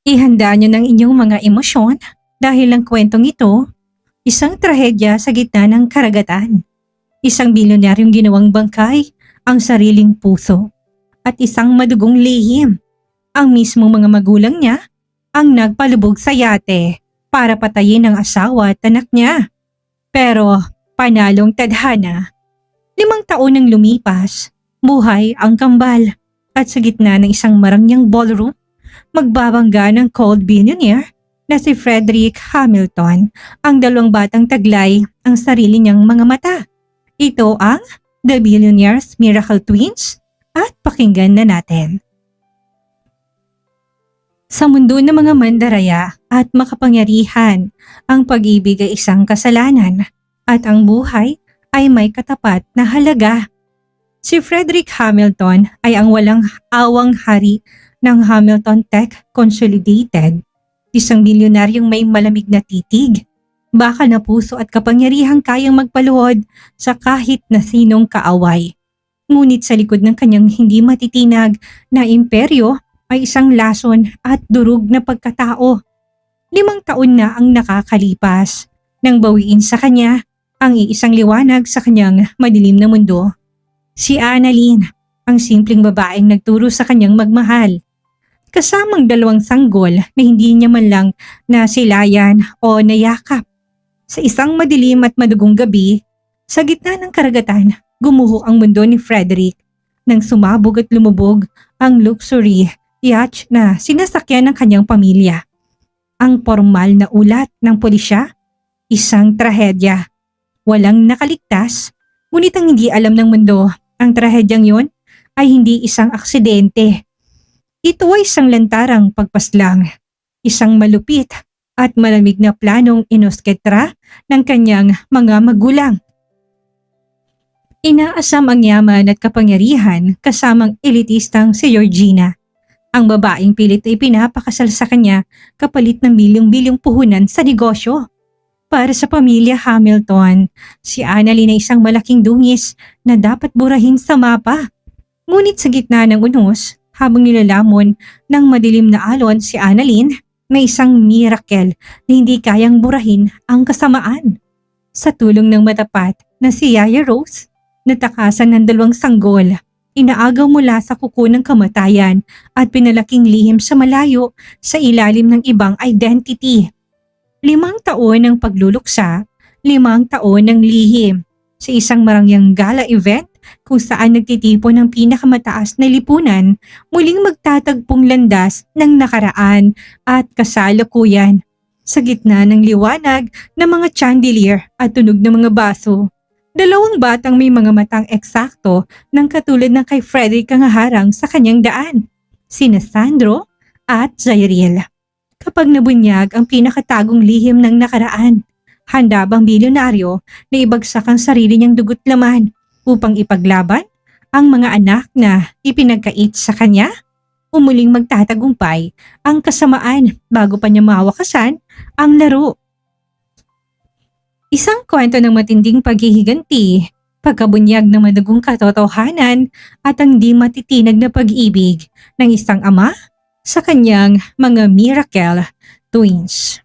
Ihanda niyo ng inyong mga emosyon dahil ang kwentong ito, isang trahedya sa gitna ng karagatan. Isang bilyonaryong ginawang bangkay ang sariling puso at isang madugong lihim. Ang mismo mga magulang niya ang nagpalubog sa yate para patayin ang asawa at anak niya. Pero panalong tadhana, 5 taon nang lumipas, buhay ang kambal at sa gitna ng isang marangyang ballroom, magbabangga ng cold billionaire na si Frederick Hamilton, ang 2 batang taglay ang sarili niyang mga mata. Ito ang The Billionaires Miracle Twins at pakinggan na natin. Sa mundo ng mga mandaraya at makapangyarihan, ang pag-ibig ay isang kasalanan at ang buhay ay may katapat na halaga. Si Frederick Hamilton ay ang walang awang hari ng Hamilton Tech Consolidated, isang bilyonaryong may malamig na titig, bakal na puso at kapangyarihang kayang magpaluhod sa kahit na sinong kaaway. Ngunit sa likod ng kanyang hindi matitinag na imperyo ay isang lason at durug na pagkatao. 5 taon na ang nakakalipas nang bawiin sa kanya ang iisang liwanag sa kanyang madilim na mundo. Si Annalyn, ang simpleng babaeng nagturo sa kanyang magmahal. Kasamang 2 sanggol na hindi niya man lang nasilayan o nayakap. Sa isang madilim at madugong gabi, sa gitna ng karagatan, gumuho ang mundo ni Frederick nang sumabog at lumubog ang luxury yacht na sinasakyan ng kanyang pamilya. Ang formal na ulat ng pulisya, isang trahedya. Walang nakaligtas, ngunit ang hindi alam ng mundo, ang trahedyang yon ay hindi isang aksidente. Ito ay isang lantarang pagpaslang, isang malupit at malamig na planong inosketra ng kanyang mga magulang. Inaasam ang yaman at kapangyarihan kasamang elitistang si Georgina, ang babaeng pilit ay pinapakasal sa kanya kapalit ng bilyong-bilyong puhunan sa negosyo. Para sa pamilya Hamilton, si Annalyn ay isang malaking dungis na dapat burahin sa mapa. Ngunit sa gitna ng unos, habang nilalamon ng madilim na alon si Annalyn, may isang miracle na hindi kayang burahin ang kasamaan. Sa tulong ng matapat na si Yaya Rose, natakasan ng 2 sanggol, inaagaw mula sa kuko ng kamatayan at pinalaking lihim sa malayo sa ilalim ng ibang identity. 5 taon ng pagluluksa, 5 taon ng lihim sa isang marangyang gala event kung saan nagtitipon ng pinakamataas na lipunan, muling magtatagpong landas ng nakaraan at kasalukuyan. Sa gitna ng liwanag ng mga chandelier at tunog ng mga baso, 2 batang may mga matang eksakto ng katulad ng kay Frederick ang haharang sa kanyang daan, sina Sandro at Zairiel. Kapag nabunyag ang pinakatagong lihim ng nakaraan, handa bang bilyonaryo na ibagsak ang sarili niyang dugot laman upang ipaglaban ang mga anak na ipinagkait sa kanya? O muling magtatagumpay ang kasamaan bago pa niya mawakasan ang laro? Isang kwento ng matinding paghihiganti, pagkabunyag ng madugong katotohanan at ang di matitinag na pag-ibig ng isang ama sa kanyang mga miracle twins.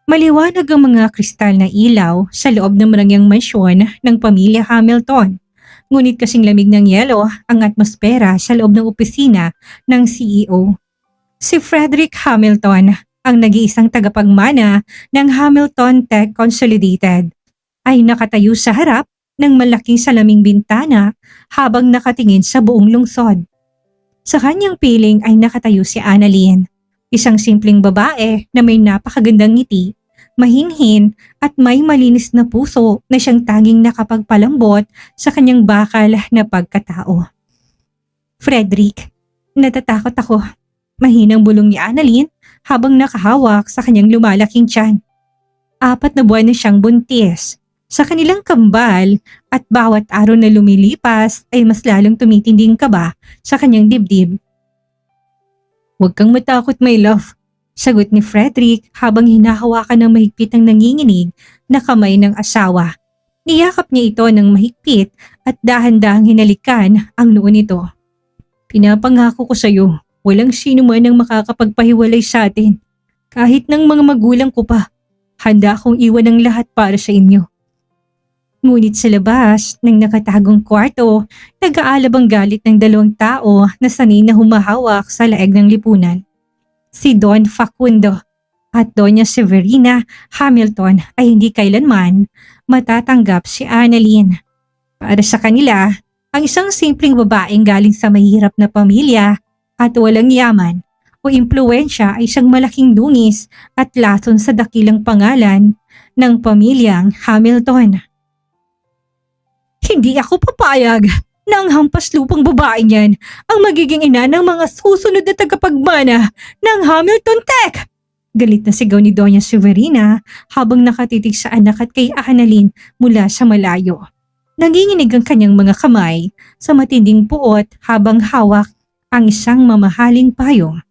Maliwanag ang mga kristal na ilaw sa loob ng marangyang mansyon ng pamilya Hamilton. Ngunit kasing lamig ng yelo ang atmosfera sa loob ng opisina ng CEO. Si Frederick Hamilton, ang nag-iisang tagapagmana ng Hamilton Tech Consolidated, ay nakatayo sa harap ng malaking salaming bintana habang nakatingin sa buong lungsod. Sa kanyang piling ay nakatayo si Annalyn, isang simpleng babae na may napakagandang ngiti, mahinhin at may malinis na puso na siyang tanging nakapagpalambot sa kanyang bakal na pagkatao. Frederick, natatakot ako. Mahinang bulong ni Annalyn habang nakahawak sa kanyang lumalaking tiyan. 4 na buwan na siyang buntis. Sa kanilang kambal at bawat araw na lumilipas ay mas lalong tumitinding kaba sa kanyang dibdib. "Huwag kang matakot, my love," sagot ni Frederick habang hinahawakan ng mahigpit ang nanginginig na kamay ng asawa. Niyakap niya ito ng mahigpit at dahan-dahang hinalikan ang noo nito. "Pinapangako ko sa iyo, Walang sino man ang makakapagpahiwalay sa atin. Kahit ng mga magulang ko pa, handa akong iwan ang lahat para sa inyo. Ngunit sa labas ng nakatagong kwarto, nag-aalab ang galit ng dalawang tao na sanay na humahawak sa laeg ng lipunan. Si Don Facundo at Doña Severina Hamilton ay hindi kailanman matatanggap si Annalyn. Para sa kanila, ang isang simpleng babaeng galing sa mahirap na pamilya at walang yaman o impluwensya ay isang malaking dungis at lason sa dakilang pangalan ng pamilyang Hamilton. Hindi ako papayag na ang hampas lupang babaeng yan ang magiging ina ng mga susunod na tagapagmana ng Hamilton Tech! Galit na sigaw ni Doña Severina habang nakatitig sa anak at kay Annalyn mula sa malayo. Nanginginig ang kanyang mga kamay sa matinding puot habang hawak ang isang mamahaling payong.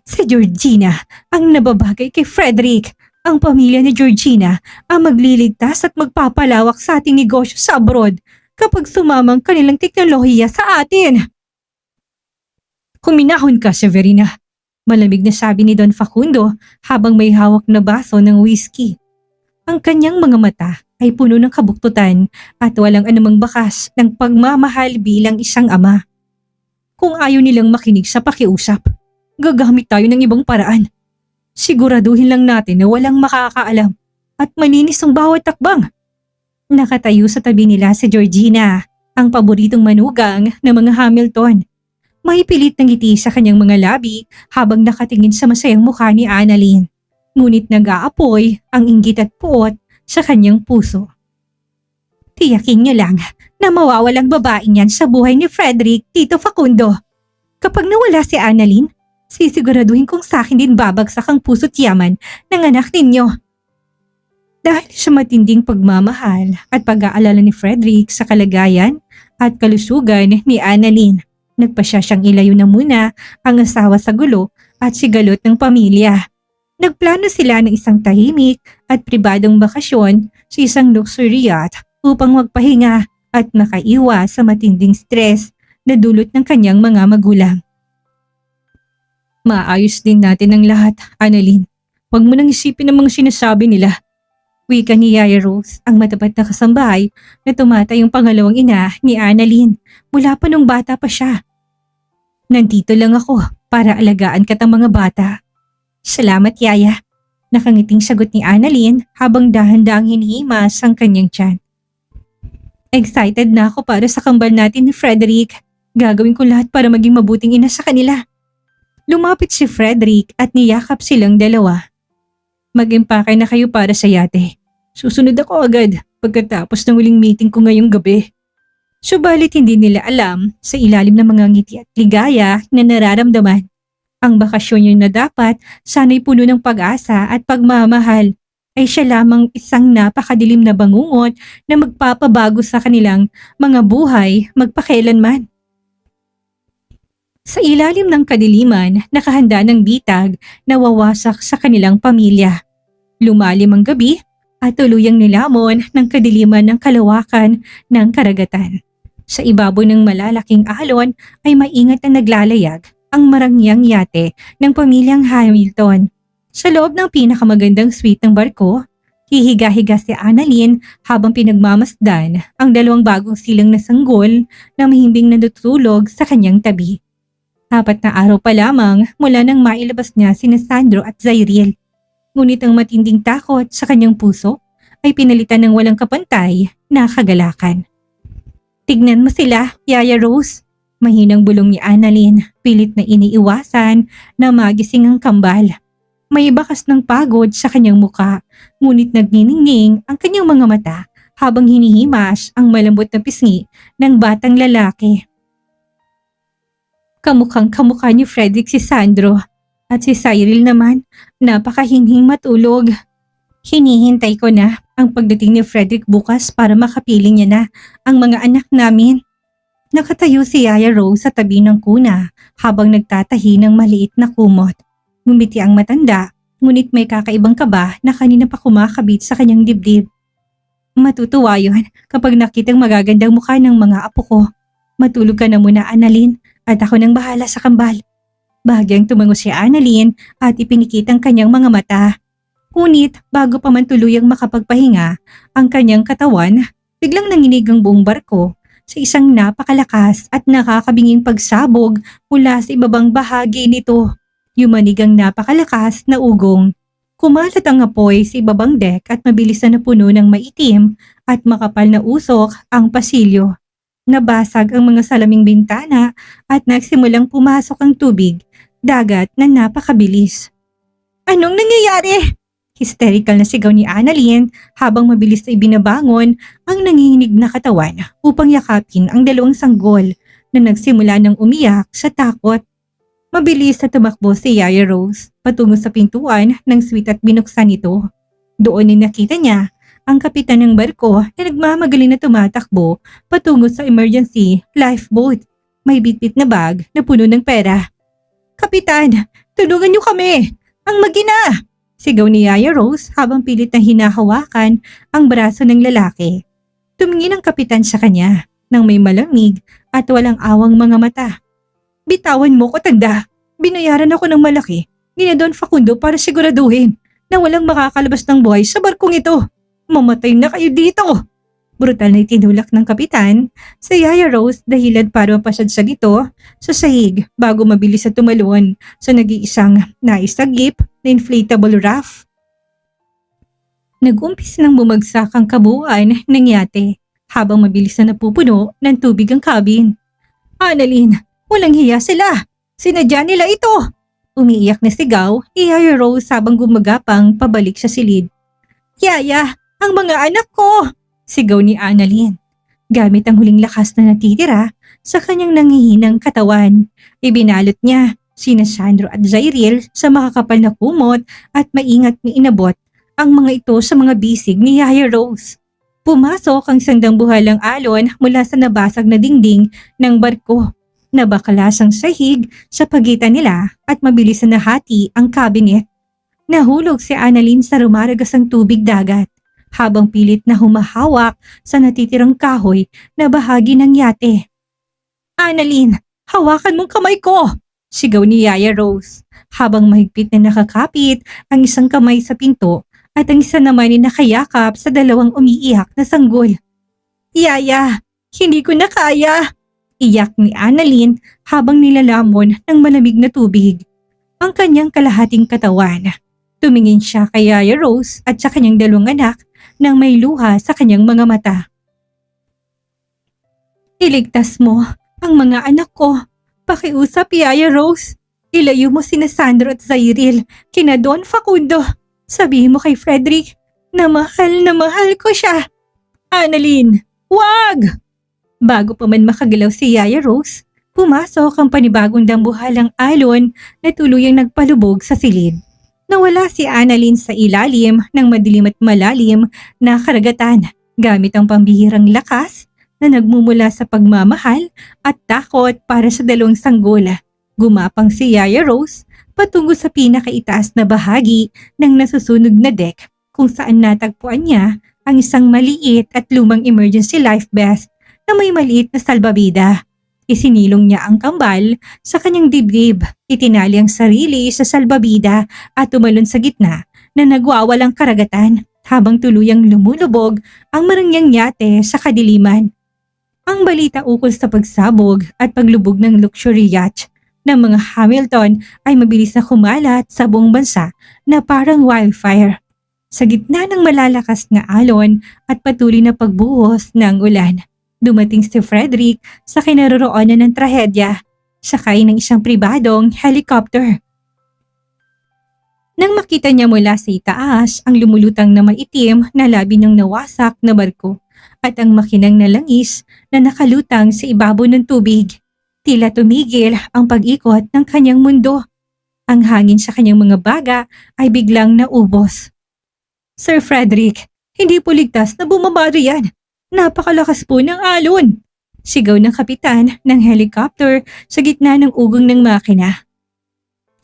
Si Georgina ang nababagay kay Frederick. Ang pamilya ni Georgina ang magliligtas at magpapalawak sa ating negosyo sa abroad kapag sumamang kanilang teknolohiya sa atin. Kuminahon ka, Severina. Malamig na sabi ni Don Facundo habang may hawak na baso ng whiskey. Ang kanyang mga mata ay puno ng kabuktutan at walang anumang bakas ng pagmamahal bilang isang ama. Kung ayaw nilang makinig sa pakiusap, gagamit tayo ng ibang paraan. Siguraduhin lang natin na walang makakaalam at malinis ang bawat takbang. Nakatayo sa tabi nila si Georgina, ang paboritong manugang ng mga Hamilton. May pilit ng ngiti sa kanyang mga labi habang nakatingin sa masayang mukha ni Annalyn. Ngunit nag-aapoy ang inggit at puot sa kanyang puso. Tiyakin niyo lang na mawawalang babaeng yan sa buhay ni Frederick, Tito Facundo. Kapag nawala si Annalyn, sisiguraduhin kong sa akin din babagsak ang puso't yaman ng anak ninyo. Dahil sa matinding pagmamahal at pag-aalala ni Frederick sa kalagayan at kalusugan ni Annalyn, nagpasya siyang ilayo na muna ang asawa sa gulo at sigalot ng pamilya. Nagplano sila ng isang tahimik at pribadong bakasyon sa isang luxury yacht upang magpahinga at makaiwas sa matinding stress na dulot ng kanyang mga magulang. Maayos din natin ang lahat, Annalyn. Huwag mo nang isipin ang mga sinasabi nila. Wika ni Yaya Rose, ang matapat na kasambahay na tumatay yung pangalawang ina ni Annalyn mula pa nung bata pa siya. Nandito lang ako para alagaan ka ng mga bata. Salamat, Yaya. Nakangiting sagot ni Annalyn habang dahan-dahang hinihimas ang kanyang tiyan. Excited na ako para sa kambal natin ni Frederick. Gagawin ko lahat para maging mabuting ina sa kanila. Lumapit si Frederick at niyakap silang dalawa. Mag-impake na kayo para sa yate. Susunod ako agad pagkatapos ng huling meeting ko ngayong gabi. Subalit hindi nila alam sa ilalim ng mga ngiti at ligaya na nararamdaman. Ang bakasyon niya na dapat sana'y puno ng pag-asa at pagmamahal ay siya lamang isang napakadilim na bangungot na magpapabago sa kanilang mga buhay magpakailanman. Sa ilalim ng kadiliman, nakahanda ng bitag na wawasak sa kanilang pamilya. Lumalim ang gabi at tuluyang nilamon ng kadiliman ng kalawakan ng karagatan. Sa ibabaw ng malalaking alon ay maingat na naglalayag ang marangyang yate ng pamilyang Hamilton. Sa loob ng pinakamagandang suite ng barko, hihiga-higa si Annalyn habang pinagmamasdan ang dalawang bagong silang na sanggol na mahimbing natutulog sa kanyang tabi. 4 na araw pa lamang mula nang mailabas niya sina Sandro at Zairiel. Ngunit ang matinding takot sa kanyang puso ay pinalitan ng walang kapantay na kagalakan. Tignan mo sila, Yaya Rose. Mahinang bulong ni Annalyn, pilit na iniiwasan na magising ang kambal. May bakas ng pagod sa kanyang muka, ngunit nagniningning ang kanyang mga mata habang hinihimas ang malambot na pisngi ng batang lalaki. Kamukhang kamukha ni Frederick si Sandro at si Cyril naman napakahinhing matulog. Hinihintay ko na ang pagdating ni Frederick bukas para makapiling niya na ang mga anak namin. Nakatayo si Yaya Rose sa tabi ng kuna habang nagtatahi ng maliit na kumot. Ngumiti ang matanda, ngunit may kakaibang kaba na kanina pa kumakabit sa kanyang dibdib. Matutuwa yun kapag nakitang magagandang mukha ng mga apo ko. Matulog ka na muna, Annalyn, at ako nang bahala sa kambal. Bahagyang tumango si Annalyn at ipinikit ang kanyang mga mata. Ngunit bago pa man tuluyang makapagpahinga ang kanyang katawan, biglang nanginig ang buong barko sa isang napakalakas at nakakabinging pagsabog mula sa ibabang bahagi nito. Yumanig ang napakalakas na ugong. Kumalat ang apoy sa ibabang deck at mabilis na napuno ng maitim at makapal na usok ang pasilyo. Nabasag ang mga salaming bintana at nagsimulang pumasok ang tubig, dagat na napakabilis. Anong nangyayari? Hysterical na sigaw ni Annalyn habang mabilis na ibinabangon ang nanginginig na katawan upang yakapin ang dalawang sanggol na nagsimula ng umiyak sa takot. Mabilis na tumakbo si Yaya Rose patungo sa pintuan ng suite at binuksan ito. Doon ay nakita niya ang kapitan ng barko na nagmamagaling na tumatakbo patungo sa emergency lifeboat. May bitbit na bag na puno ng pera. Kapitan, tulungan niyo kami! Ang magina! Sigaw ni Yaya Rose habang pilit na hinahawakan ang braso ng lalaki. Tumingin ang kapitan sa kanya nang may malamig at walang awang mga mata. Bitawan mo ko, tanda. Binayaran ako ng malaki ni Don Facundo para siguraduhin na walang makakalabas ng buhay sa barkong ito. Mamatay na kayo dito! Brutal na itinulak ng kapitan sa Yaya Rose dahilan para mapasyad dito sa sahig bago mabilis na tumalon sa nag-iisang naisagip na inflatable raft. Nag-umpis nang bumagsak ang kabuuan ng yate habang mabilis na napupuno ng tubig ang cabin. Annalyn, walang hiya sila! Sinadya nila ito! Umiiyak na sigaw ni Yaya Rose habang gumagapang pabalik sa silid. Yaya, ang mga anak ko! Sigaw ni Annalyn. Gamit ang huling lakas na natitira sa kanyang nangihinang katawan, ibinalot niya sina Sandro at Zairiel sa makakapal na kumot at maingat ni inabot ang mga ito sa mga bisig ni Yaya Rose. Pumasok ang sandang-buhalang alon mula sa nabasag na dingding ng barko. Nabakalas ang sahig sa pagitan nila at mabilis na nahati ang cabinet. Nahulog si Annalyn sa rumaragasang tubig dagat habang pilit na humahawak sa natitirang kahoy na bahagi ng yate. Annalyn, hawakan mong kamay ko! Sigaw ni Yaya Rose habang mahigpit na nakakapit ang isang kamay sa pinto at ang isa naman ay nakayakap sa dalawang umiiyak na sanggol. Yaya, hindi ko na kaya! Iyak ni Annalyn habang nilalamon ng malamig na tubig ang kanyang kalahating katawan. Tumingin siya kay Yaya Rose at sa kanyang dalawang anak nang may luha sa kanyang mga mata. Iligtas mo ang mga anak ko. Pakiusap, Yaya Rose. Ilayo mo sina Sandro at Zairiel kina Don Facundo. Sabihin mo kay Frederick na mahal ko siya. Annalyn, wag! Bago pa man makagalaw si Yaya Rose, pumasok ang panibagong dambuhalang alon na tuluyang nagpalubog sa silid. Nawala si Annalyn sa ilalim ng madilim at malalim na karagatan gamit ang pambihirang lakas na nagmumula sa pagmamahal at takot para sa dalawang sanggol. Gumapang si Yaya Rose patungo sa pinakaitaas na bahagi ng nasusunog na deck kung saan natagpuan niya ang isang maliit at lumang emergency life vest na may maliit na salbabida. Isinilong niya ang kambal sa kanyang dibdib, itinali ang sarili sa salbabida at tumalon sa gitna na nagwawalang karagatan habang tuluyang lumulubog ang marangyang yate sa kadiliman. Ang balita ukol sa pagsabog at paglubog ng luxury yacht ng mga Hamilton ay mabilis na kumalat sa buong bansa na parang wildfire. Sa gitna ng malalakas na alon at patuloy na pagbuhos ng ulan, dumating si Frederick sa kinaroroonan ng trahedya, sakay ng isang pribadong helicopter. Nang makita niya mula sa itaas ang lumulutang na maitim na labi ng nawasak na barko at ang makinang na langis na nakalutang sa ibabaw ng tubig, tila tumigil ang pag-ikot ng kanyang mundo. Ang hangin sa kanyang mga baga ay biglang naubos. Sir Frederick, hindi po ligtas na bumabado yan. Napakalakas po ng alon! Sigaw ng kapitan ng helicopter sa gitna ng ugong ng makina.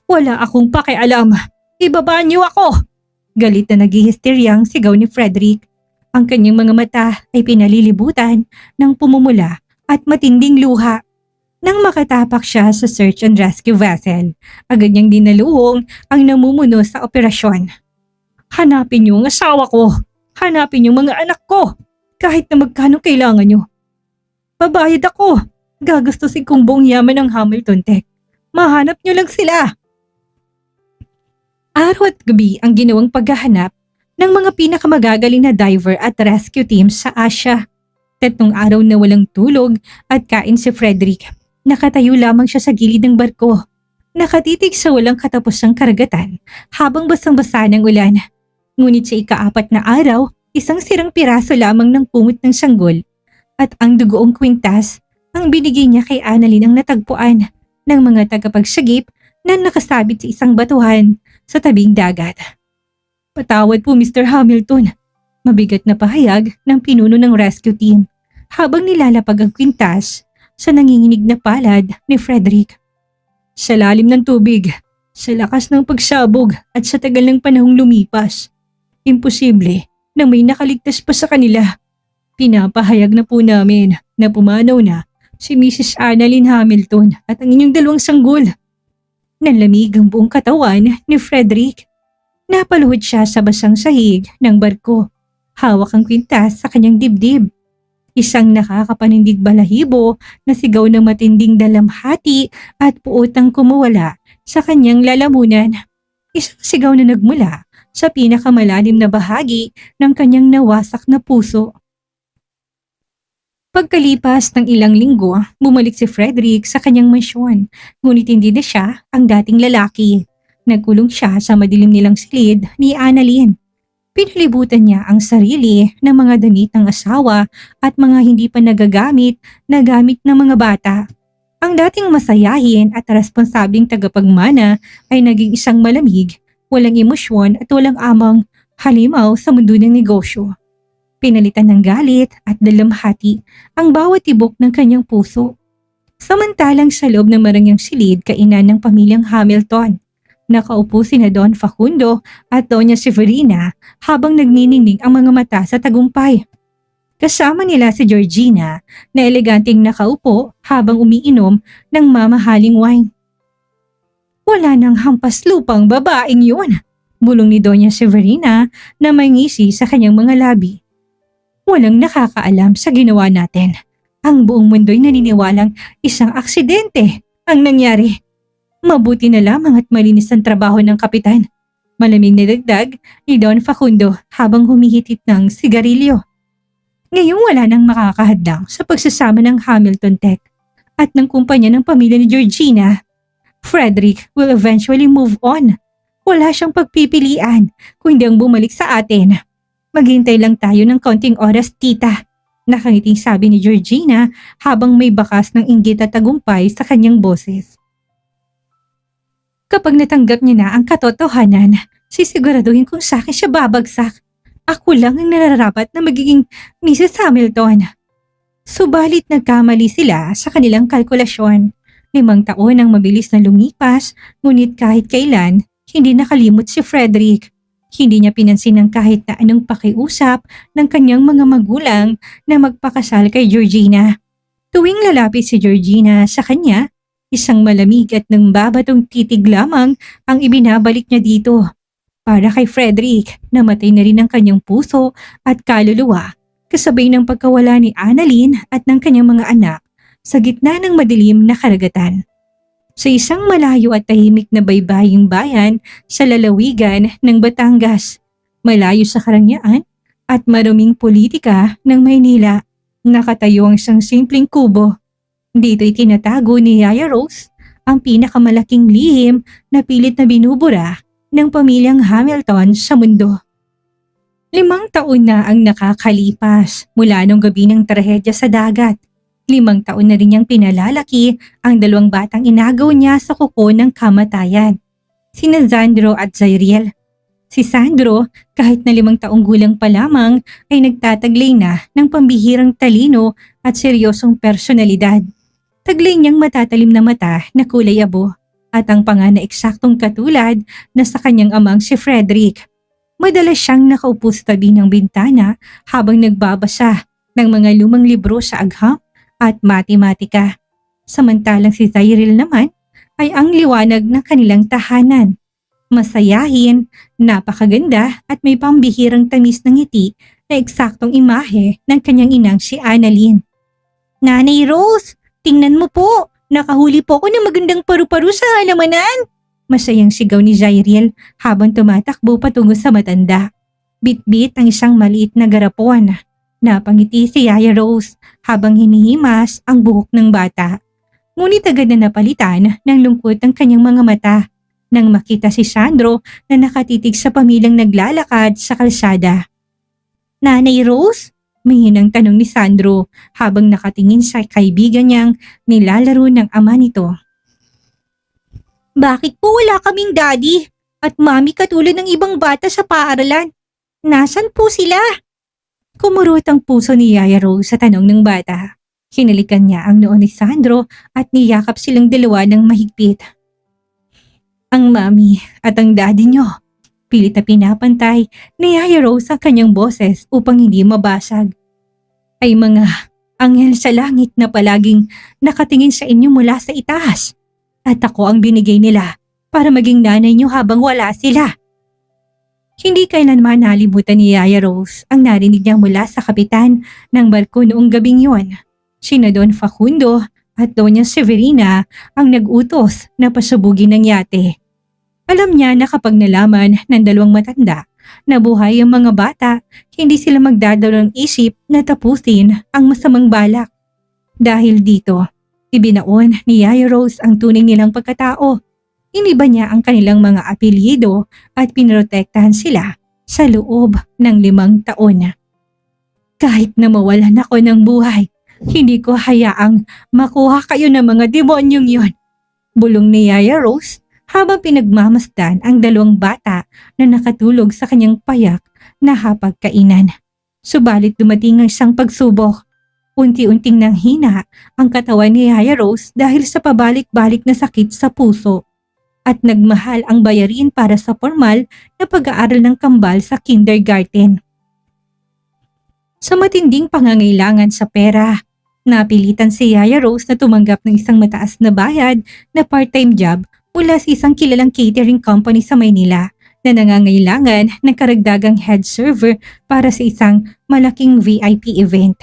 Wala akong pakialam! Ibaba niyo ako! Galit na naghihisteryang sigaw ni Frederick. Ang kanyang mga mata ay pinalilibutan ng pumumula at matinding luha. Nang makatapak siya sa search and rescue vessel, agad niyang dinaluhong ang namumuno sa operasyon. Hanapin niyo ang asawa ko! Hanapin niyo mga anak ko! Kahit na magkano kailangan niyo. Babayad ako! Gagastusin kong buong yaman ng Hamilton Tech. Mahanap niyo lang sila! Araw at gabi ang ginawang paghahanap ng mga pinakamagagaling na diver at rescue teams sa Asia. 3 araw na walang tulog at kain si Frederick. Nakatayo lamang siya sa gilid ng barko. Nakatitig sa walang katapusang karagatan habang basang-basa ng ulan. Ngunit sa ika-4 na araw, isang sirang piraso lamang ng kumot ng sanggol at ang dugoong kwintas ang binigay niya kay Annalyn ang natagpuan ng mga tagapagsagip na nakasabit sa isang batuhan sa tabing dagat. Patawad po Mr. Hamilton, mabigat na pahayag ng pinuno ng rescue team habang nilalapag ang kwintas sa nanginginig na palad ni Frederick. Sa lalim ng tubig, sa lakas ng pagsabog at sa tagal ng panahong lumipas, imposible na may nakaligtas pa sa kanila. Pinapahayag na po namin na pumanaw na si Mrs. Annalyn Hamilton at ang inyong 2 sanggol. Nanlamig ang buong katawan ni Frederick. Napaluhod siya sa basang sahig ng barko. Hawak ang kwintas sa kanyang dibdib. Isang nakakapanindig balahibo na sigaw ng matinding dalamhati at puotang kumuwala sa kanyang lalamunan. Isang sigaw na nagmula sa pinakamalalim na bahagi ng kanyang nawasak na puso. Pagkalipas ng ilang linggo, bumalik si Frederick sa kanyang mansyon, ngunit hindi na siya ang dating lalaki. Nagkulong siya sa madilim nilang silid ni Annalyn. Pinalibutan niya ang sarili ng mga damit ng asawa at mga hindi pa nagagamit na gamit ng mga bata. Ang dating masayahin at responsabling tagapagmana ay naging isang malamig, walang emosyon at walang amang halimaw sa mundo ng negosyo. Pinalitan ng galit at dalamhati ang bawat tibok ng kanyang puso. Samantalang sa loob ng marangyang silid kainan ng pamilyang Hamilton, nakaupo sina Don Facundo at Doña Severina habang nagniningning ang mga mata sa tagumpay. Kasama nila si Georgina na eleganteng nakaupo habang umiinom ng mamahaling wine. Wala nang hampas lupang babaeng yun, bulong ni Doña Severina na may ngisi sa kanyang mga labi. Walang nakakaalam sa ginawa natin. Ang buong mundo'y naniniwalang isang aksidente ang nangyari. Mabuti na lamang at malinis ang trabaho ng kapitan. Malamig na dagdag ni Don Facundo habang humihitit ng sigarilyo. Ngayong wala nang makakahadlang sa pagsasama ng Hamilton Tech at ng kumpanya ng pamilya ni Georgina. Frederick will eventually move on. Wala siyang pagpipilian kundi ang bumalik sa atin. Maghintay lang tayo ng konting oras, tita. Nakangiting sabi ni Georgina habang may bakas ng inggit at tagumpay sa kanyang boses. Kapag natanggap niya na ang katotohanan, sisiguraduhin kung sa akin siya babagsak. Ako lang ang nararapat na magiging Mrs. Hamilton. Subalit nagkamali sila sa kanilang kalkulasyon. 5 taon ang mabilis na lumipas, ngunit kahit kailan, hindi nakalimot si Frederick. Hindi niya pinansin ng kahit na anong pakiusap ng kanyang mga magulang na magpakasal kay Georgina. Tuwing lalapit si Georgina sa kanya, isang malamig at nang babatong titig lamang ang ibinabalik niya dito. Para kay Frederick, namatay na rin ang kanyang puso at kaluluwa kasabay ng pagkawala ni Annalyn at ng kanyang mga anak sa gitna ng madilim na karagatan. Sa isang malayo at tahimik na baybaying bayan sa lalawigan ng Batangas, malayo sa karangyaan at maruming politika ng Maynila, nakatayo ang isang simpleng kubo. Dito'y tinatago ni Yaya Rose ang pinakamalaking lihim na pilit na binubura ng pamilyang Hamilton sa mundo. 5 taon na ang nakakalipas mula nung gabi ng trahedya sa dagat. 5 taon na rin niyang pinalalaki ang 2 batang inagaw niya sa kuko ng kamatayan, sina Sandro at Zairiel. Si Sandro, kahit na 5 taong gulang pa lamang, ay nagtataglay na ng pambihirang talino at seryosong personalidad. Taglay niyang matatalim na mata na kulay abo at ang panga na eksaktong katulad na sa kanyang amang si Frederick. Madalas siyang nakaupo sa tabi ng bintana habang nagbabasa ng mga lumang libro sa agham at matematika. Samantalang si Cyril naman ay ang liwanag ng kanilang tahanan. Masayahin, napakaganda at may pambihirang tamis ng ngiti na eksaktong imahe ng kanyang inang si Annalyn. Nanay Rose, tingnan mo po, nakahuli po ako ng magandang paru-paro sa halamanan. Masayang sigaw ni Cyril habang tumatakbo patungo sa matanda. Bit-bit ang isang maliit na garapon. Napangiti si Yaya Rose habang hinihimas ang buhok ng bata. Ngunit agad na napalitan ng lungkot ang kanyang mga mata nang makita si Sandro na nakatitig sa pamilyang naglalakad sa kalsada. Nanay Rose? Mahinang tanong ni Sandro habang nakatingin sa kaibigan niyang nilalaro ng ama nito. Bakit po wala kaming daddy at mami katulad ng ibang bata sa paaralan? Nasaan po sila? Kumurot ang puso ni Yaya Rose sa tanong ng bata. Hinalikan niya ang noo ni Sandro at niyakap silang dalawa ng mahigpit. Ang mami at ang daddy niyo. Pilit na pinapantay ni Yaya Rose ang kanyang boses upang hindi mabasag. Ay mga anghel sa langit na palaging nakatingin sa inyo mula sa itaas. At ako ang binigay nila para maging nanay niyo habang wala sila. Hindi kailanman nalimutan ni Yaya Rose ang narinig niya mula sa kapitan ng barko noong gabing yun. Sina Don Facundo at Doña Severina ang nag-utos na pasubugin ng yate. Alam niya na kapag nalaman ng dalawang matanda na buhay ang mga bata, hindi sila magdadalawang isip na tapusin ang masamang balak. Dahil dito, ibinaon ni Yaya Rose ang tunay nilang pagkatao. Iniba niya ang kanilang mga apelyido at pinrotektahan sila sa loob ng 5 taon. Kahit na mawalan ako ng buhay, hindi ko hayaang makuha kayo ng mga demonyong yon. Bulong ni Yaya Rose habang pinagmamasdan ang 2 bata na nakatulog sa kanyang payak na hapagkainan. Subalit dumating ang isang pagsubok. Unti-unting nanghina ang katawan ni Yaya Rose dahil sa pabalik-balik na sakit sa puso. At nagmahal ang bayarin para sa formal na pag-aaral ng kambal sa kindergarten. Sa matinding pangangailangan sa pera, napilitan si Yaya Rose na tumanggap ng isang mataas na bayad na part-time job mula sa isang kilalang catering company sa Maynila na nangangailangan ng karagdagang head server para sa isang malaking VIP event.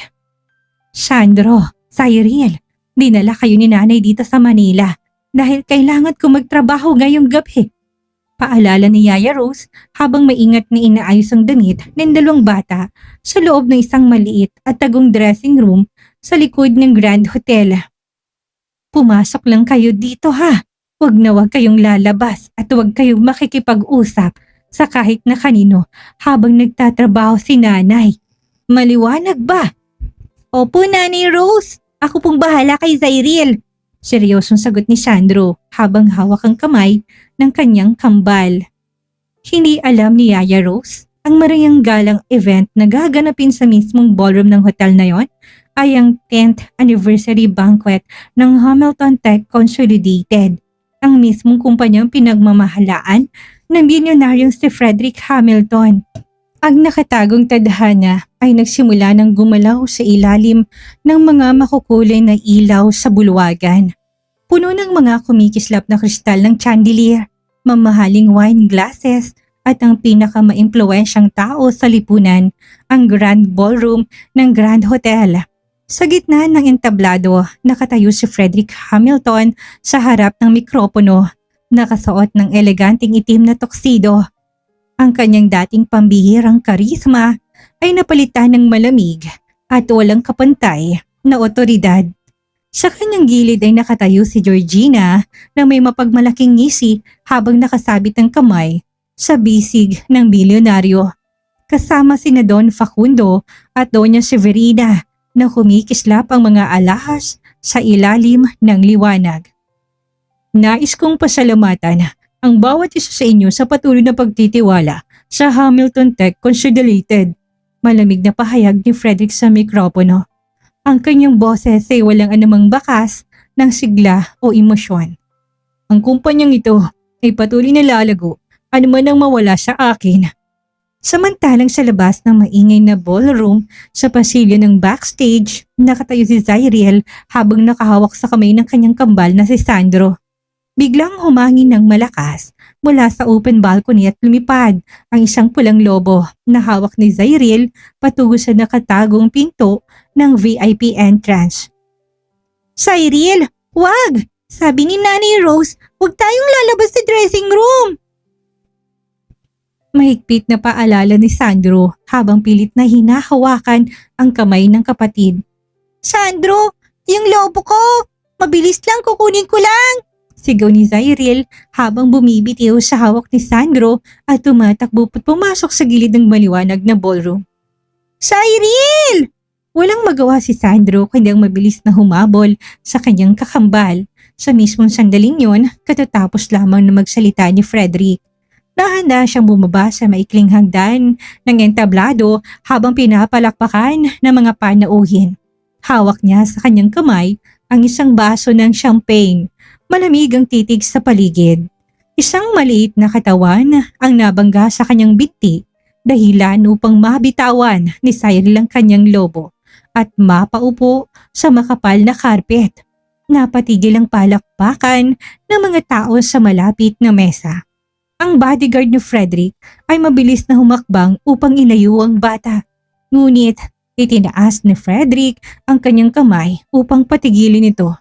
Sandro, Cyril, dinala kayo ni nanay dito sa Manila dahil kailangan ko magtrabaho ngayong gabi. Paalala ni Yaya Rose habang maingat na inaayos ang damit ng 2 bata sa loob ng isang maliit at tagong dressing room sa likod ng Grand Hotel. Pumasok lang kayo dito ha. Huwag na huwag kayong lalabas at huwag kayong makikipag-usap sa kahit na kanino habang nagtatrabaho si nanay. Maliwanag ba? Opo, Nanay Rose. Ako pong bahala kay Cyril. Seryosong sagot ni Sandro habang hawak ang kamay ng kanyang kambal. Hindi alam ni Yaya Rose ang marayang galang event na gaganapin sa mismong ballroom ng hotel na yon ay ang 10th anniversary banquet ng Hamilton Tech Consolidated, ang mismong kumpanyang pinagmamahalaan ng bilyonaryong si Frederick Hamilton. Ang nakatagong tadhana ay nagsimula ng gumalaw sa ilalim ng mga makukulay na ilaw sa bulwagan. Puno ng mga kumikislap na kristal ng chandelier, mamahaling wine glasses at ang pinakamaimpluwensyang tao sa lipunan, ang Grand Ballroom ng Grand Hotel. Sa gitna ng entablado, nakatayo si Frederick Hamilton sa harap ng mikropono, nakasuot ng eleganteng itim na tuxedo. Ang kanyang dating pambihirang karisma ay napalitan ng malamig at walang kapantay na otoridad. Sa kanyang gilid ay nakatayo si Georgina na may mapagmalaking ngisi habang nakasabit ang kamay sa bisig ng bilyonaryo. Kasama sina Don Facundo at Doña Severina na kumikislap ang mga alahas sa ilalim ng liwanag. Nais kong pasalamatan ang bawat isa sa inyo sa patuloy na pagtitiwala sa Hamilton Tech Consolidated. Malamig na pahayag ni Frederick sa mikropono. Ang kanyang boses ay walang anumang bakas ng sigla o emosyon. Ang kumpanyang ito ay patuloy na lalago anuman ang mawala sa akin. Samantalang sa labas ng maingay na ballroom, sa pasilyo ng backstage, nakatayo si Zyriel habang nakahawak sa kamay ng kanyang kambal na si Sandro. Biglang humangin ng malakas mula sa open balcony at lumipad ang isang pulang lobo na hawak ni Zyriel patungo sa nakatagong pinto ng VIP entrance. Zyriel, wag! Sabi ni Nanay Rose, huwag tayong lalabas sa dressing room! Mahigpit na paalala ni Sandro habang pilit na hinahawakan ang kamay ng kapatid. Sandro, yung lobo ko! Mabilis lang, kukunin ko lang! Sigaw ni Zyriel habang bumibitiw sa hawak ni Sandro at tumatakbo at pumasok sa gilid ng maliwanag na ballroom. Zyriel! Walang magawa si Sandro kundi ang mabilis na humabol sa kanyang kakambal. Sa mismong sandaling yon, katatapos lamang na magsalita ni Frederick. Nahanda siyang bumaba sa maikling hagdan ng entablado habang pinapalakpakan ng mga panauhin. Hawak niya sa kanyang kamay ang isang baso ng champagne. Malamig ang titig sa paligid. Isang maliit na katawan ang nabangga sa kanyang binti, dahilan upang mabitawan ni Zyriel ang kanyang lobo at mapaupo sa makapal na karpet. Napatigil ang palakpakan ng mga tao sa malapit na mesa. Ang bodyguard ni Frederick ay mabilis na humakbang upang ilayo ang bata. Ngunit itinaas ni Frederick ang kanyang kamay upang patigilin ito.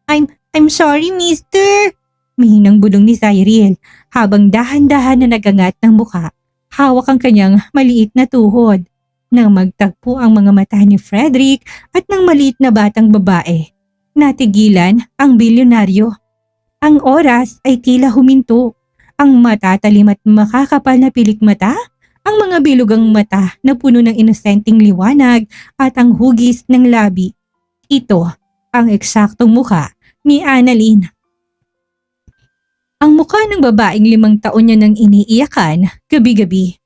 I'm sorry, mister. Mihinang bulong ni Zyriel habang dahan-dahan na nagangat ng muka. Hawak ang kanyang maliit na tuhod. Nang magtagpo ang mga mata ni Frederick at ng maliit na batang babae, natigilan ang bilyonaryo. Ang oras ay tila huminto. Ang matatalim at makakapal na pilikmata, ang mga bilugang mata na puno ng inosenteng liwanag at ang hugis ng labi. Ito ang eksaktong mukha ni Annalyn. Ang mukha ng babaeng 5 taon niya nang iniiyakan gabi-gabi.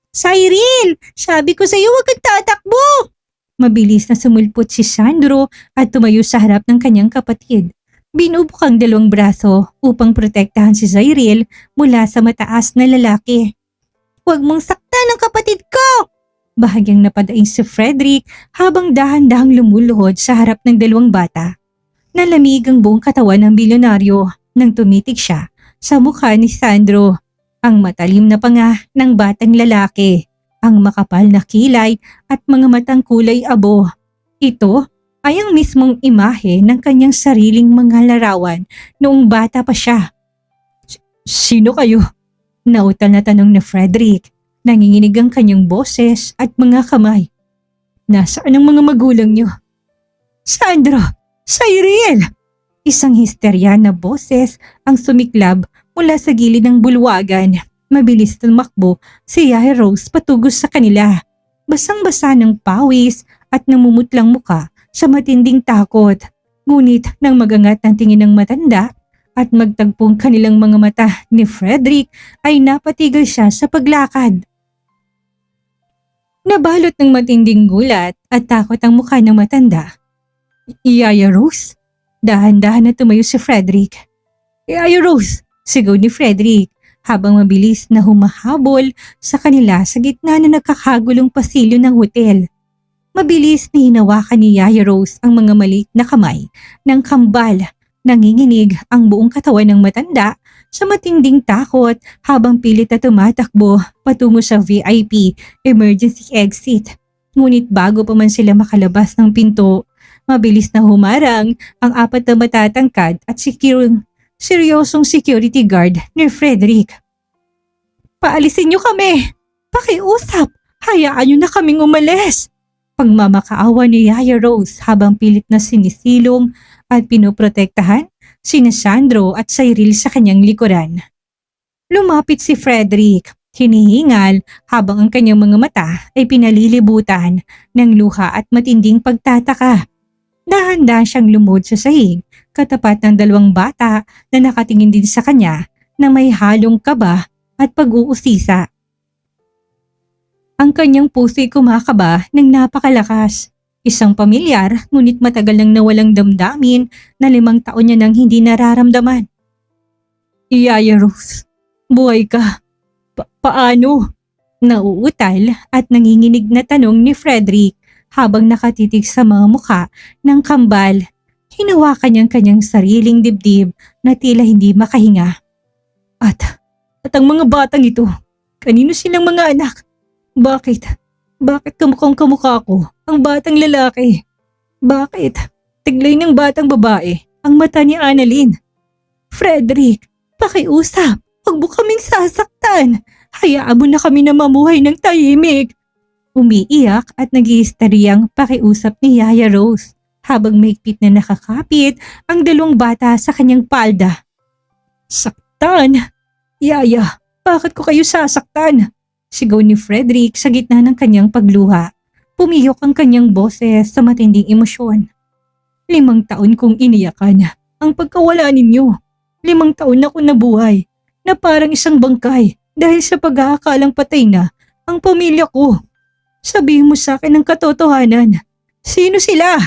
Zyriel, sabi ko sa iyo huwag kang tatakbo! Mabilis na sumulpot si Sandro at tumayo sa harap ng kanyang kapatid. Binubok ang 2 braso upang protektahan si Zyriel mula sa mataas na lalaki. Huwag mong saktan ang kapatid ko! Bahagyang napadaing si Frederick habang dahan-dahang lumuluhod sa harap ng 2 bata. Nalamig ang buong katawan ng bilyonaryo nang tumitig siya sa mukha ni Sandro. Ang matalim na panga ng batang lalaki, ang makapal na kilay at mga matang kulay abo. Ito ay ang mismong imahe ng kanyang sariling mga larawan noong bata pa siya. Sino kayo? Nautal na tanong ni Frederick. Nanginginig ang kanyang boses at mga kamay. Nasaan ang mga magulang niyo? Sandro! Zyriel! Isang histerya na boses ang sumiklab mula sa gilid ng bulwagan. Mabilis tumakbo si Yaya Rose patugos sa kanila. Basang-basa ng pawis at namumutlang muka sa matinding takot. Ngunit nang magangat ang tingin ng matanda at magtagpong kanilang mga mata ni Frederick ay napatigil siya sa paglakad. Nabalot ng matinding gulat at takot ang mukha ng matanda. Yaya Rose? Dahan-dahan na tumayo si Frederick. Yaya Rose! Sigaw ni Frederick habang mabilis na humahabol sa kanila sa gitna na nagkakagulong pasilyo ng hotel. Mabilis na hinawakan ni Yaya Rose ang mga maliit na kamay ng kambal. Nanginginig ang buong katawan ng matanda sa matinding takot habang pilit na tumatakbo patungo sa VIP emergency exit. Ngunit bago pa man sila makalabas ng pinto, mabilis na humarang ang 4 na matatangkad at seryosong security guard ni Frederick. Paalisin niyo kami! Pakiusap! Hayaan niyo na kaming umalis! Pagmamakaawa ni Yaya Rose habang pilit na sinisilong at pinoprotektahan sina Sandro at Zyriel sa kanyang likuran. Lumapit si Frederick, hinihingal habang ang kanyang mga mata ay pinalilibutan ng luha at matinding pagtataka. Nahanda siyang lumuhod sa sahig katapat ng 2 bata na nakatingin din sa kanya na may halong kaba at pag-uusisa. Ang kanyang puso'y kumakaba ng napakalakas. Isang pamilyar ngunit matagal nang nawalang damdamin na 5 taon niya nang hindi nararamdaman. Yaya Rose, buhay ka. Paano? Nauutal at nanginginig na tanong ni Frederick habang nakatitig sa mga mukha ng kambal. Hinawakan niyang kanyang sariling dibdib na tila hindi makahinga. At ang mga batang ito, kanino silang mga anak? Bakit? Bakit kamukhang kamukha ko ang batang lalaki? Bakit? Tiglay ng batang babae ang mata ni Annalyn. Frederick, pakiusap. Huwag mo kaming sasaktan. Hayaan mo na kami na mamuhay ng tahimik. Umiiyak at nag-iistaryang pakiusap ni Yaya Rose habang maigpit na nakakapit ang dalawang bata sa kanyang palda. Saktan? Yaya, bakit ko kayo sasaktan? Sigaw ni Frederick sa gitna ng kanyang pagluha. Pumiyok ang kanyang boses sa matinding emosyon. 5 taon kong iniyakan ang pagkawala ninyo. 5 taon na ako nabuhay na parang isang bangkay dahil sa pag-aakalang patay na ang pamilya ko. Sabihin mo sa akin ang katotohanan. Sino sila?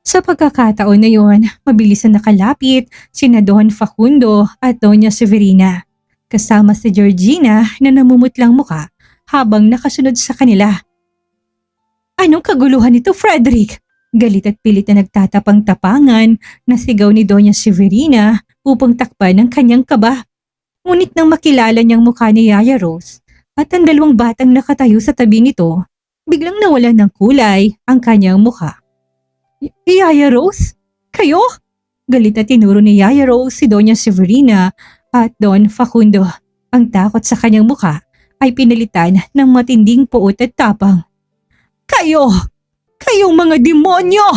Sa pagkakataon na yon, mabilis na nakalapit sina Don Facundo at Doña Severina. Kasama si Georgina na namumutlang muka habang nakasunod sa kanila. Anong kaguluhan ito, Frederick? Galit at pilit na nagtatapang-tapangan na sigaw ni Doña Severina upang takpan ang kanyang kaba. Ngunit nang makilala niyang mukha ni Yaya Rose at ang dalawang batang nakatayo sa tabi nito, biglang nawalan ng kulay ang kanyang mukha. Yaya Rose? Kayo? Galit na tinuro ni Yaya Rose si Doña Severina at Don Facundo. Ang takot sa kanyang mukha ay pinalitan ng matinding puot at tapang. Kayo! Kayong mga demonyo!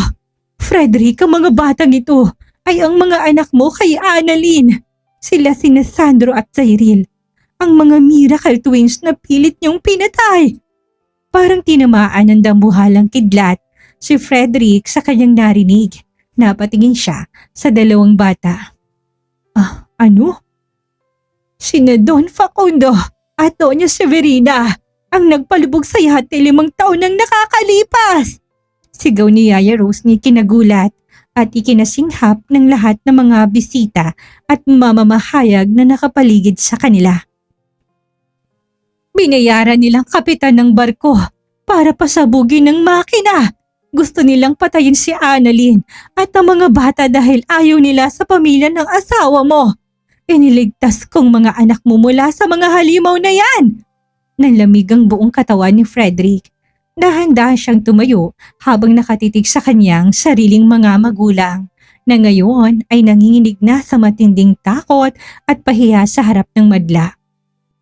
Frederick, ang mga batang ito ay ang mga anak mo kay Annalyn. Sila sina Sandro at Cyril. Ang mga miracle twins na pilit niyong pinatay. Parang tinamaan ng dambuhalang kidlat si Frederick sa kanyang narinig. Napatingin siya sa dalawang bata. Ano? Sina Don Facundo at Doña Severina ang nagpalubog sa yate 5 taon nang nakakalipas. Sigaw ni Yaya Rose ni kinagulat at ikinasinghap ng lahat ng mga bisita at mamamahayag na nakapaligid sa kanila. Binayaran nilang kapitan ng barko para pasabugin ng makina. Gusto nilang patayin si Annalyn at ang mga bata dahil ayaw nila sa pamilya ng asawa mo. Iniligtas kong mga anak mo mula sa mga halimaw na yan. Nanlamig ang buong katawan ni Frederick. Dahan-dahan siyang tumayo habang nakatitig sa kanyang sariling mga magulang na ngayon ay nanginginig na sa matinding takot at pahiya sa harap ng madla.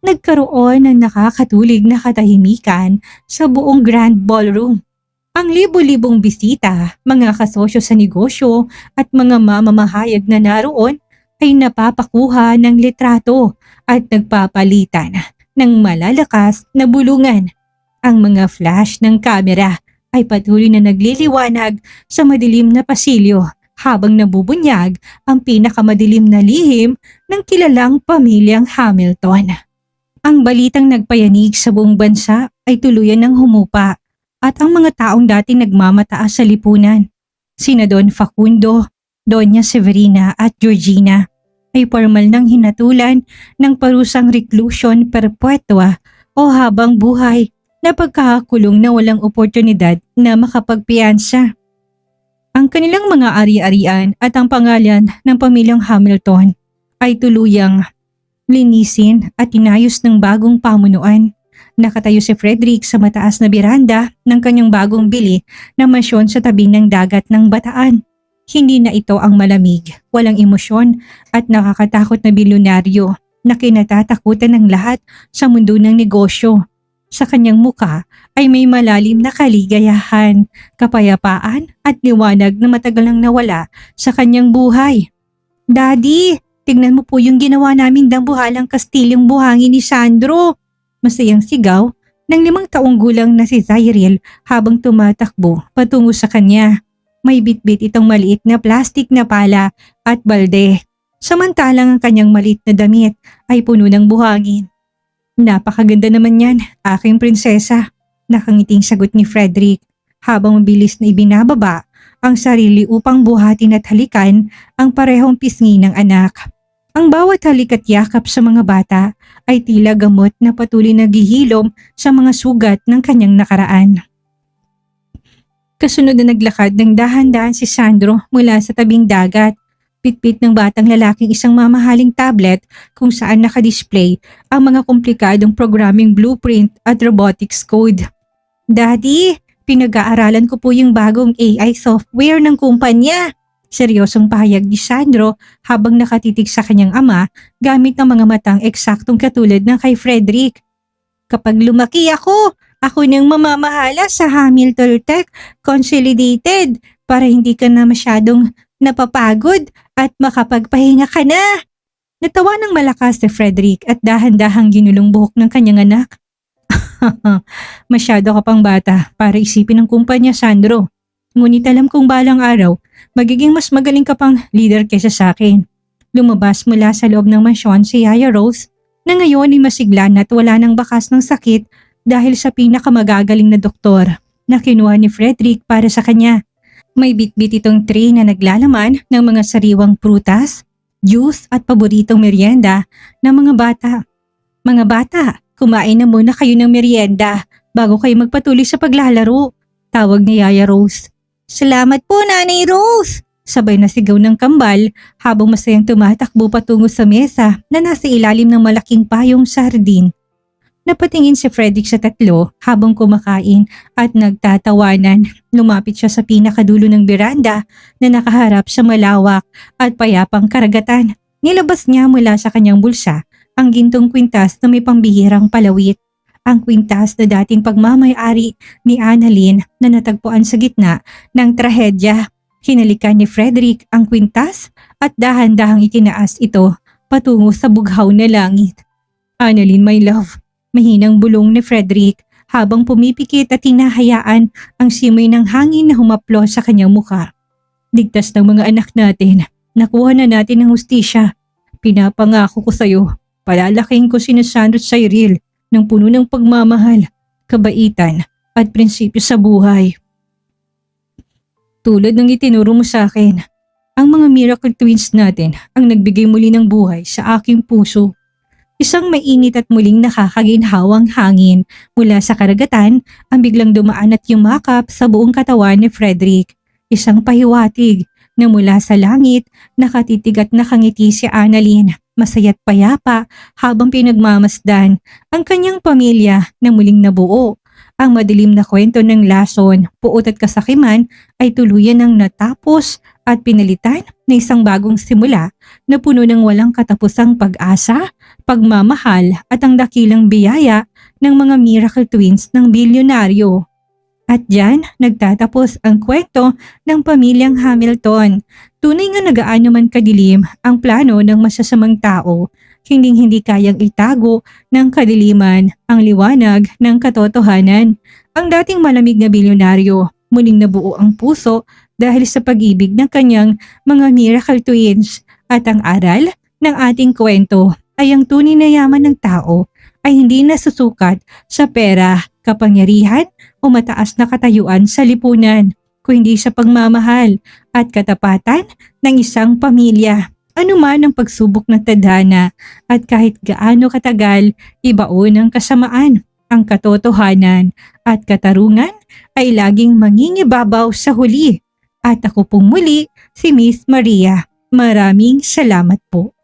Nagkaroon ng nakakatulig na katahimikan sa buong grand ballroom. Ang libo-libong bisita, mga kasosyo sa negosyo at mga mamamahayag na naroon ay napapakuha ng litrato at nagpapalitan ng malalakas na bulungan. Ang mga flash ng kamera ay patuloy na nagliliwanag sa madilim na pasilyo habang nabubunyag ang pinakamadilim na lihim ng kilalang pamilyang Hamilton. Ang balitang nagpayanig sa buong bansa ay tuluyan ng humupa at ang mga taong dating nagmamataas sa lipunan, sina Don Facundo, Doña Severina at Georgina, ay formal nang hinatulan ng parusang reclusion perpetua o habang buhay na pagkakakulong na walang oportunidad na makapagpiyansa. Ang kanilang mga ari-arian at ang pangalan ng pamilyang Hamilton ay tuluyang linisin at inayos ng bagong pamunuan. Nakatayo si Frederick sa mataas na biranda ng kanyang bagong bili na mansyon sa tabi ng dagat ng Bataan. Hindi na ito ang malamig, walang emosyon at nakakatakot na bilyonaryo na kinatatakutan ng lahat sa mundo ng negosyo. Sa kanyang muka ay may malalim na kaligayahan, kapayapaan at liwanag na matagal nang nawala sa kanyang buhay. Daddy, tignan mo po yung ginawa naming dambuhalang kastilyong buhangin ni Sandro. Masayang sigaw ng 5 taong gulang na si Cyril habang tumatakbo patungo sa kanya. May bitbit itong maliit na plastik na pala at balde. Samantalang ang kanyang maliit na damit ay puno ng buhangin. Napakaganda naman yan, aking prinsesa. Nakangiting sagot ni Frederick habang mabilis na ibinababa ang sarili upang buhatin at halikan ang parehong pisngi ng anak. Ang bawat halik at yakap sa mga bata ay tila gamot na patuloy na gihilom sa mga sugat ng kanyang nakaraan. Kasunod na naglakad ng dahan-dahan si Sandro mula sa tabing dagat. Pitpit ng batang lalaking isang mamahaling tablet kung saan nakadisplay ang mga komplikadong programming blueprint at robotics code. Daddy, pinag-aaralan ko po yung bagong AI software ng kumpanya. Seryosong pahayag ni Sandro habang nakatitig sa kanyang ama gamit ng mga matang eksaktong katulad ng kay Frederick. Kapag lumaki ako nang mamamahala sa Hamilton Tech Consolidated para hindi ka na masyadong napapagod at makapagpahinga ka na. Natawa ng malakas si Frederick at dahan-dahang ginulong buhok ng kanyang anak. Masyado ka pang bata para isipin ng kumpanya, Sandro. Ngunit alam kong balang araw, magiging mas magaling ka pang leader kaysa sa akin. Lumabas mula sa loob ng mansyon si Yaya Rose na ngayon ay masigla na at wala ng bakas ng sakit dahil sa pinakamagagaling na doktor na kinuha ni Frederick para sa kanya. May bitbit itong tray na naglalaman ng mga sariwang prutas, juice at paboritong merienda ng mga bata. Mga bata, kumain na muna kayo ng merienda bago kayo magpatuloy sa paglalaro, tawag ni Yaya Rose. Salamat po, Nanay Rose! Sabay na sigaw ng kambal habang masayang tumatakbo patungo sa mesa na nasa ilalim ng malaking payong sardin. Napatingin si Frederick sa tatlo habang kumakain at nagtatawanan. Lumapit siya sa pinakadulo ng beranda na nakaharap sa malawak at payapang karagatan. Nilabas niya mula sa kanyang bulsa ang gintong kwintas na may pambihirang palawit. Ang kwintas na dating pagmamay-ari ni Annalyn na natagpuan sa gitna ng trahedya. Hinalikan ni Frederick ang kwintas at dahan-dahang itinaas ito patungo sa bughaw na langit. Annalyn, my love. Mahinang bulong ni Frederick habang pumipikit at hinahayaan ang simoy ng hangin na humaplo sa kanyang muka. Ligtas ng mga anak natin. Nakuha na natin ang hustisya. Pinapangako ko sa'yo, palalaking ko si Sandro at Cyril ng puno ng pagmamahal, kabaitan at prinsipyo sa buhay. Tulad ng itinuro mo sa akin, ang mga miracle twins natin ang nagbigay muli ng buhay sa aking puso. Isang mainit at muling nakakaginhawang hangin mula sa karagatan ang biglang dumaan at yumakap sa buong katawan ni Frederick. Isang pahiwatig na mula sa langit nakatitig at nakangiti si Annalyn, masaya't payapa habang pinagmamasdan ang kanyang pamilya na muling nabuo. Ang madilim na kwento ng lason, puot at kasakiman ay tuluyan ng natapos at pinalitan na isang bagong simula na puno ng walang katapusang pag-asa, pagmamahal at ang dakilang biyaya ng mga miracle twins ng bilyonaryo. At diyan nagtatapos ang kwento ng pamilyang Hamilton. Tunay nga nagaano man kadilim ang plano ng masasamang tao, hindi kayang itago ng kadiliman ang liwanag ng katotohanan. Ang dating malamig na bilyonaryo, muling nabuo ang puso dahil sa pag-ibig ng kanyang mga miracle twins. At ang aral ng ating kwento ay ang tunay na yaman ng tao ay hindi nasusukat sa pera, kapangyarihan o mataas na katayuan sa lipunan, kundi sa pagmamahal at katapatan ng isang pamilya. Ano man ang pagsubok ng tadhana at kahit gaano katagal, ibaon ang kasamaan, ang katotohanan at katarungan ay laging mangingibabaw sa huli. At ako pong muli, si Miss Maria. Maraming salamat po.